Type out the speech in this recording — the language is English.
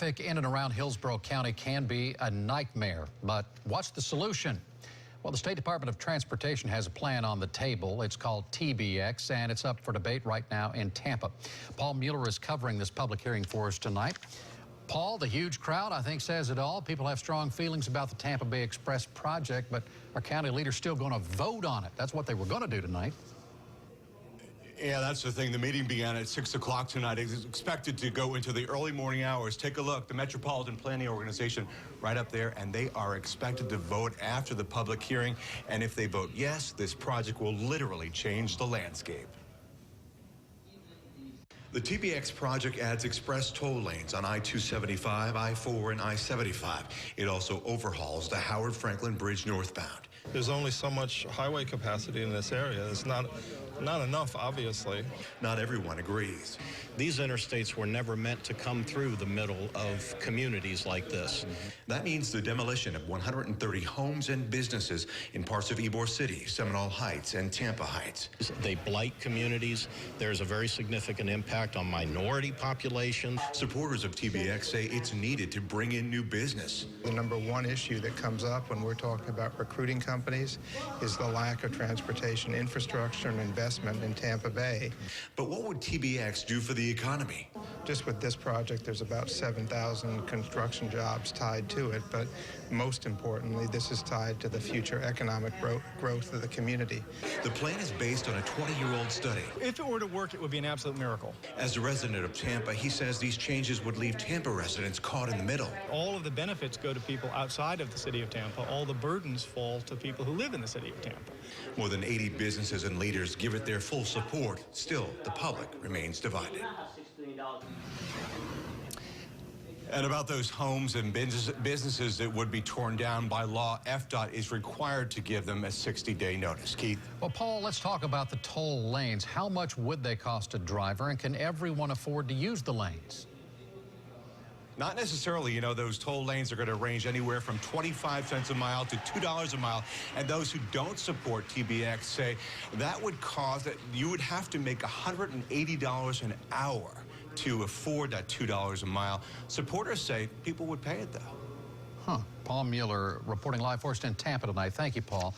Traffic in and around Hillsborough County can be a nightmare, but what's the solution? Well, the State Department of Transportation has a plan on the table. It's called TBX, and it's up for debate right now in Tampa. Paul Mueller is covering this public hearing for us tonight. Paul, the huge crowd, I think, says it all. People have strong feelings about the Tampa Bay Express project, but our county leader's still going to vote on it. That's what they were going to do tonight. Yeah, that's the thing. The meeting began at 6 o'clock tonight. It is expected to go into the early morning hours. Take a look. The Metropolitan Planning Organization right up there, and they are expected to vote after the public hearing. And if they vote yes, this project will literally change the landscape. The TBX project adds express toll lanes on I-275, I-4, and I-75. It also overhauls the Howard Franklin Bridge northbound. There's only so much highway capacity in this area. It's not enough, obviously. Not everyone agrees. These interstates were never meant to come through the middle of communities like this. That means the demolition of 130 homes and businesses in parts of Ybor City, Seminole Heights, and Tampa Heights. They blight communities. There's a very significant impact on minority populations. Supporters of TBX say it's needed to bring in new business. The number one issue that comes up when we're talking about recruiting companies is the lack of transportation infrastructure and investment in Tampa Bay. But what would TBX do for the economy? Just with this project, there's about 7,000 construction jobs tied to it, but most importantly, this is tied to the future economic growth of the community. The plan is based on a 20-year-old study. If it were to work, it would be an absolute miracle. As a resident of Tampa, he says these changes would leave Tampa residents caught in the middle. All of the benefits go to people outside of the city of Tampa. All the burdens fall to people who live in the city of Tampa. More than 80 businesses and leaders give it their full support. Still, the public remains divided. And about those homes and businesses that would be torn down by law, FDOT is required to give them a 60-day notice. Keith? Well, Paul, let's talk about the toll lanes. How much would they cost a driver, and can everyone afford to use the lanes? Not necessarily. You know, those toll lanes are going to range anywhere from 25 cents a mile to $2 a mile. And those who don't support TBX say that would cause that you would have to make $180 an hour to afford that $2 a mile. Supporters say people would pay it, though. Paul Mueller reporting live for us in Tampa tonight. Thank you, Paul.